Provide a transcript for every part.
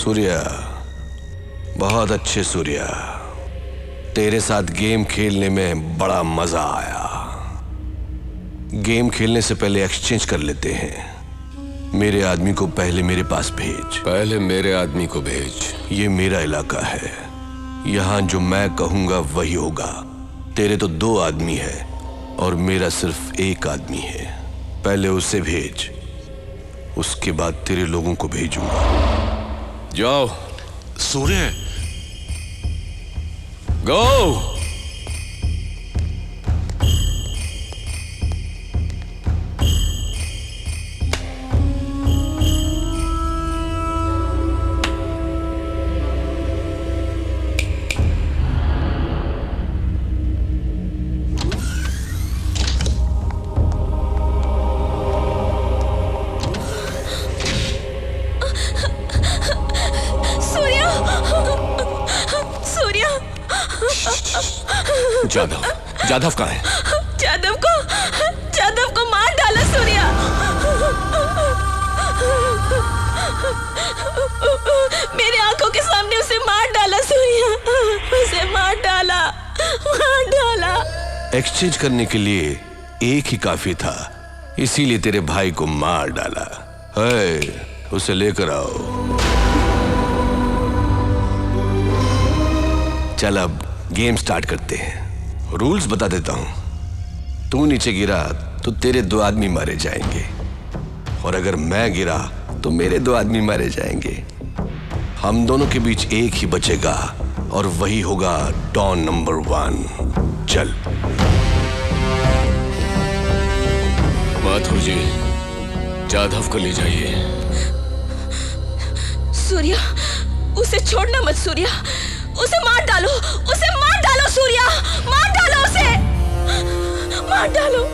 सूर्या, बहुत अच्छे सूर्या, तेरे साथ गेम खेलने में बड़ा मजा आया। गेम खेलने से पहले एक्सचेंज कर लेते हैं। मेरे आदमी को पहले मेरे पास भेज। पहले मेरे आदमी को भेज। ये मेरा इलाका है, यहां जो मैं कहूंगा वही होगा। तेरे तो 2 आदमी है और मेरा सिर्फ 1 आदमी है। पहले उसे भेज, उसके बाद तेरे लोगों को भेजूंगा। जाओ। सूर्य, गो। जादव, जादव कहाँ है? जादव को मार डाला सूर्या। मेरे आंखों के सामने उसे मार डाला सूर्या, उसे मार डाला। एक्सचेंज करने के लिए एक ही काफी था, इसीलिए तेरे भाई को मार डाला है। उसे लेकर आओ। चल अब गेम स्टार्ट करते हैं। रूल्स बता देता हूं। तू नीचे गिरा तो तेरे 2 आदमी मारे जाएंगे, और अगर मैं गिरा तो मेरे 2 आदमी मारे जाएंगे। हम दोनों के बीच एक ही बचेगा और वही होगा डॉन नंबर 1। चल। माथुर जी, जादव को ले जाइए। सूर्या, उसे छोड़ना मत सूर्या, उसे मार डालो, उसे मार डालो सूर्या, मार डालो उसे, मार डालो।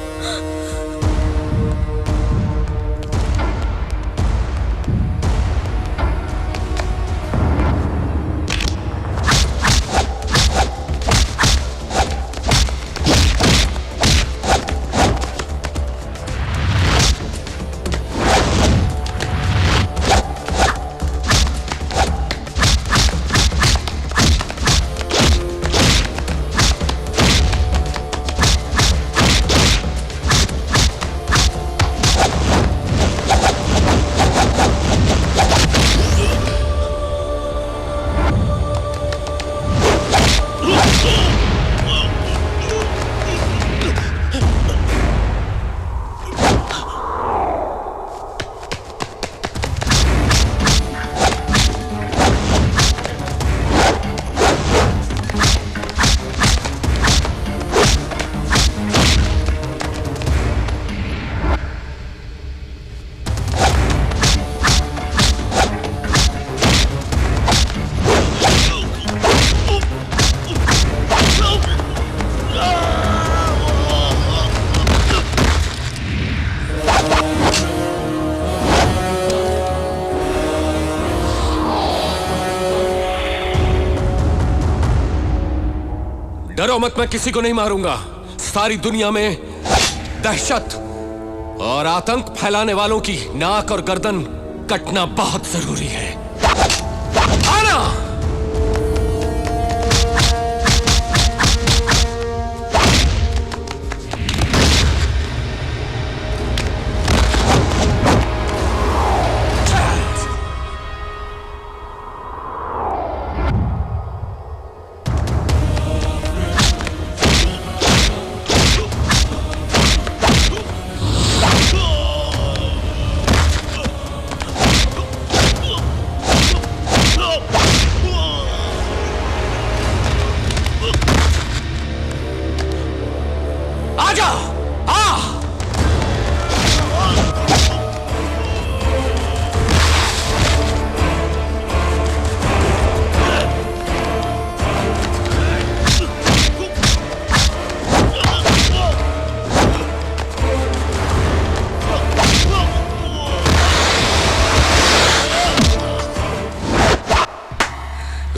डरो मत, मैं किसी को नहीं मारूंगा। सारी दुनिया में दहशत और आतंक फैलाने वालों की नाक और गर्दन कटना बहुत जरूरी है। आना!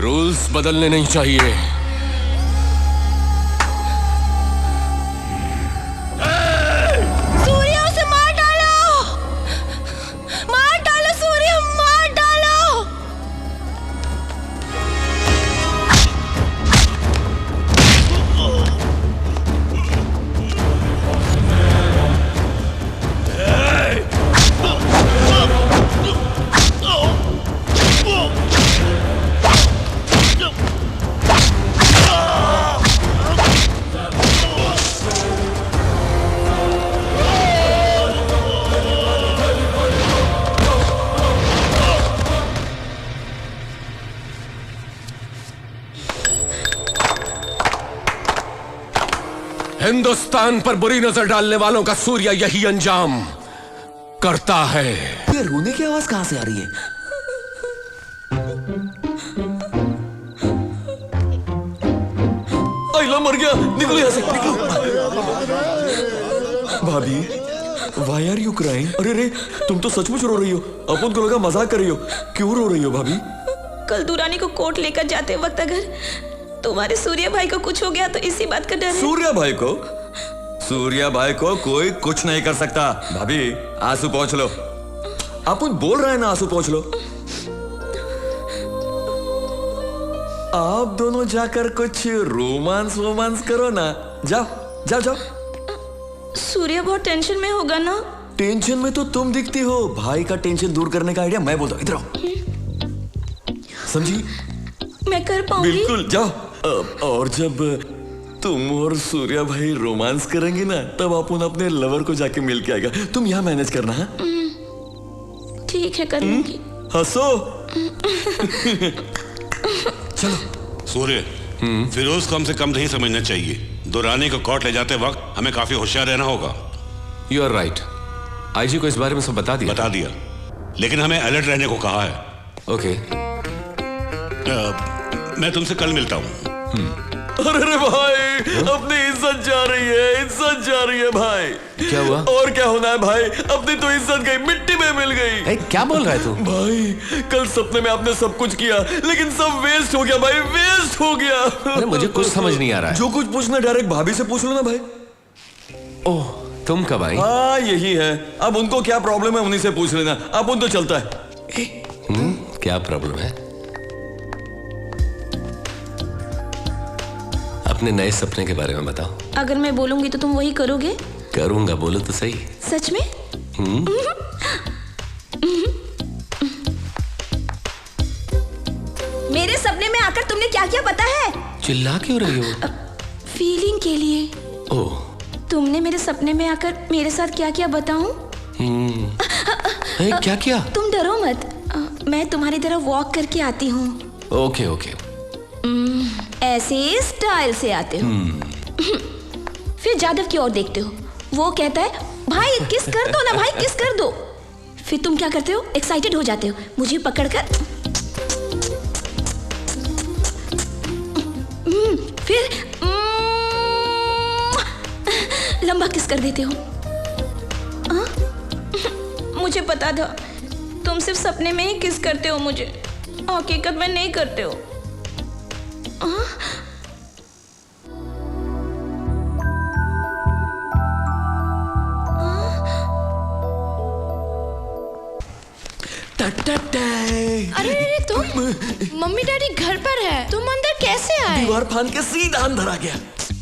रूल्स बदलने नहीं चाहिए। सूर्या, उसे मार डालो, मार डालो सूर्या, मार डालो। हिंदुस्तान पर बुरी नजर डालने वालों का सूर्य यही अंजाम करता है। ये रोने की आवाज कहां से आ रही है? आइला मर गया, निकलो यहाँ से, निकलो। भाभी, why are you crying? अरे रे, तुम तो सचमुच रो रही हो। अपन को लगा मजाक कर रही हो। क्यों रो रही हो भाभी? कल दुरानी को कोर्ट लेकर जाते वक्त अगर तुम्हारे सूर्य भाई को कुछ हो गया तो इसी बात का डर है। सूर्या भाई को? सूर्या भाई को कोई कुछ नहीं कर सकता। भाभी, आंसू पोंछ लो। अपन बोल रहे हैं ना, आंसू पोंछ लो। आप दोनों जाकर कुछ रोमांस करो ना। जाओ जाओ जाओ। सूर्य बहुत टेंशन में होगा ना? टेंशन में तो तुम दिखती हो। भाई का टेंशन दूर करने का आइडिया मैं बोलता हूँ। इधर आओ, समझी? मैं कर पाऊंगी? बिल्कुल, जाओ। और जब तुम और सूर्या भाई रोमांस करेंगे ना, तब अपन अपने लवर को जाके मिल के आएगा। तुम यहाँ मैनेज करना है? ठीक है, कर लूंगी। हंसो। चलो। सूर्य, फिरोज को हमसे कम नहीं समझना चाहिए। दुरानी को कोर्ट ले जाते वक्त हमें काफी होशियार रहना होगा। You are right. आईजी को इस बारे में सब बता दिया, लेकिन हमें अलर्ट रहने को कहा है। ओके। मैं तुमसे कल मिलता हूँ। अरे भाई, अपनी इज्जत जा रही है, इज्जत जा रही है भाई। क्या हुआ? और क्या होना है भाई, अपनी तो इज्जत गई, मिट्टी में मिल गई। क्या बोल रहा है तू? भाई, कल सपने में आपने सब कुछ किया, लेकिन सब वेस्ट हो गया भाई, वेस्ट हो गया। अरे मुझे कुछ समझ नहीं आ रहा है। जो कुछ पूछना डायरेक्ट भाभी से पूछ लो ना भाई। ओह, तुम कब आई? हाँ, यही है। अब उनको क्या प्रॉब्लम है उन्हीं से पूछ लेना। अब उन तो चलता है। क्या प्रॉब्लम है? अपने नए सपने के बारे में बताओ। अगर मैं बोलूंगी तो तुम वही करोगे? करूंगा, बोलो तो सही। सच में? मेरे सपने में आकर तुमने क्या किया पता है? चिल्ला क्यों रही हो? फीलिंग के लिए। ओह, तुमने मेरे सपने में आकर मेरे साथ क्या किया बताऊं? क्या किया? तुम डरो मत। मैं तुम्हारी तरह वॉक करके आती हूँ। Okay okay. ऐसे स्टाइल से आते हो। फिर जादव की ओर देखते हो। वो कहता है भाई किस कर दो ना, भाई किस कर दो। फिर तुम क्या करते हो? एक्साइटेड हो जाते हो, मुझे पकड़कर फिर लंबा किस कर देते हो। मुझे पता था तुम सिर्फ सपने में ही किस करते हो, मुझे हकीकत में नहीं करते हो। अरे तुम, मम्मी डैडी घर पर है, तुम अंदर कैसे आए? दीवार फान के सीधा अंदर आ गया।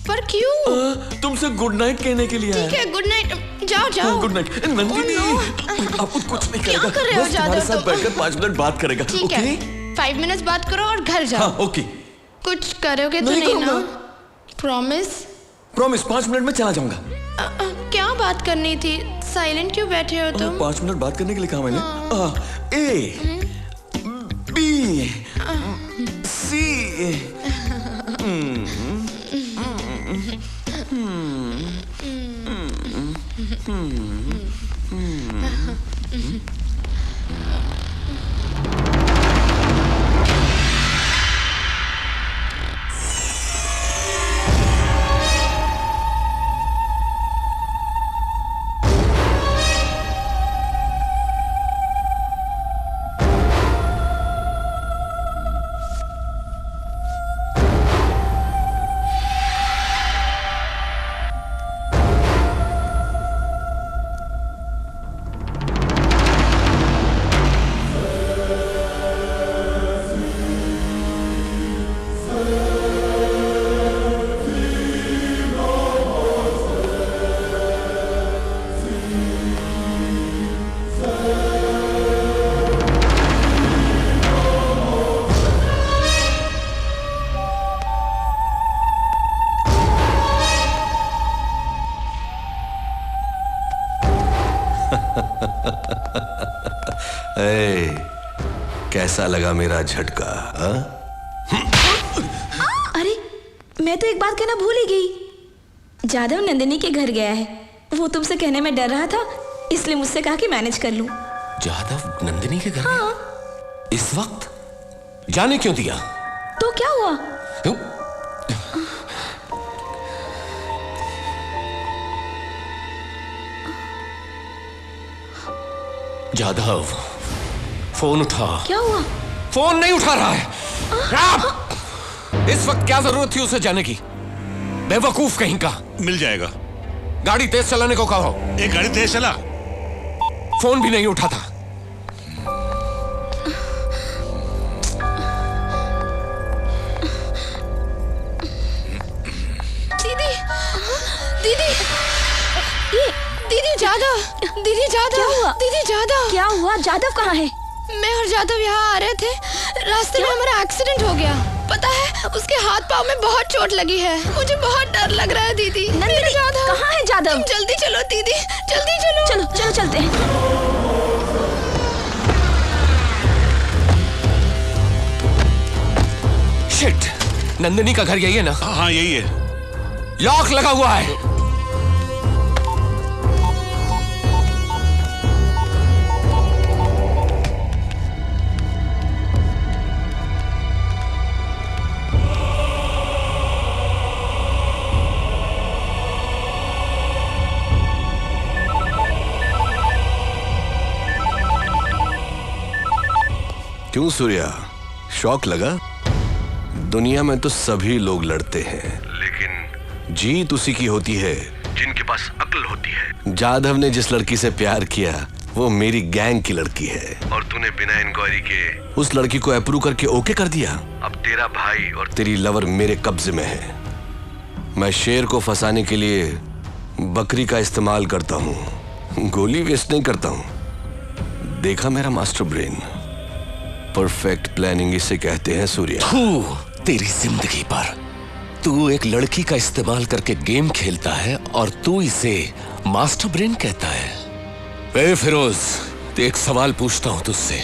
पर क्यों? तुमसे गुड नाइट कहने के लिए। ठीक है, गुड नाइट। जाओ जाओ। Good night. नंदिनी, आपको कुछ नहीं क्या करेगा, कर रहे हो बस तुम्हारे जादव साथ तुम? बैठकर 5 मिनट बात करेगा। ठीक है, 5 मिनट बात करो और घर जाओ। हाँ, ओके। कुछ करोगे तो नहीं नहीं ना? करूंगा। प्रॉमिस? प्रॉमिस, 5 मिनट में चला जाऊंगा। क्या बात करनी थी? साइलेंट क्यों बैठे हो तुम? 5 मिनट बात करने के लिए कहा मैंने। A B C. कैसा लगा मेरा झटका? अरे मैं तो एक बात कहना भूल ही गई। जादव नंदिनी के घर गया है। वो तुमसे कहने में डर रहा था, इसलिए मुझसे कहा कि मैनेज कर लूं। जादव नंदिनी के घर हाँ। गया? इस वक्त जाने क्यों दिया? तो क्या हुआ? क्यों? जादव, फोन उठा। क्या हुआ? फोन नहीं उठा रहा है। इस वक्त क्या जरूरत थी उसे जाने की? बेवकूफ कहीं का। मिल जाएगा। गाड़ी तेज चलाने को कहो। एक गाड़ी तेज चला। फोन भी नहीं उठा था। दीदी, दीदी, दीदी जादव, दीदी जादव, क्या हुआ? दीदी जादव। क्या हुआ? जादव कहाँ है? मैं और जादव यहाँ आ रहे थे, रास्ते में हमारा एक्सीडेंट हो गया। पता है, उसके हाथ पाँव में बहुत चोट लगी है। मुझे बहुत डर लग रहा है दीदी। नंदिनी, कहाँ है जादव? तुम जल्दी चलो दीदी, जल्दी चलो। चलो चलो चलते हैं। शिट, नंदिनी का घर यही है ना? हाँ यही है। लॉक लगा हुआ है। क्यों सूर्या, शौक लगा? दुनिया में तो सभी लोग लड़ते हैं, लेकिन जीत उसी की होती है जिनके पास अक्ल होती है। जाधव ने जिस लड़की से प्यार किया वो मेरी गैंग की लड़की है, और तूने बिना इंक्वायरी के उस लड़की को अप्रूव करके ओके कर दिया। अब तेरा भाई और तेरी लवर मेरे कब्जे में है। मैं शेर को फंसाने के लिए बकरी का इस्तेमाल करता हूँ, गोली वेस्ट नहीं करता हूँ। देखा मेरा मास्टर ब्रेन? परफेक्ट प्लानिंग इसे कहते हैं सूर्या। तू, तेरी जिंदगी पर तू एक लड़की का इस्तेमाल करके गेम खेलता है और तू इसे मास्टर ब्रेन कहता है। ए फिरोज, एक सवाल पूछता हूं तुझसे,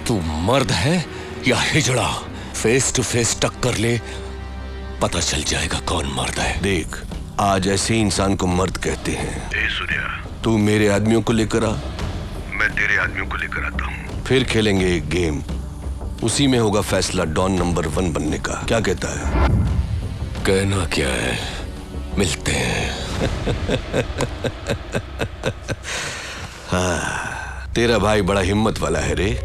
तू मर्द है या हिजड़ा? फेस टू फेस टक्कर ले, पता चल जाएगा कौन मर्द है। देख, आज ऐसे ही इंसान को मर्द कहते हैं। ए सूर्या, तू मेरे आदमियों को लेकर आ, मैं तेरे आदमियों को लेकर आता हूँ। फिर खेलेंगे एक गेम, उसी में होगा फैसला डॉन नंबर 1 बनने का। क्या कहता है? कहना क्या है, मिलते हैं। हाँ, तेरा भाई बड़ा हिम्मत वाला है रे।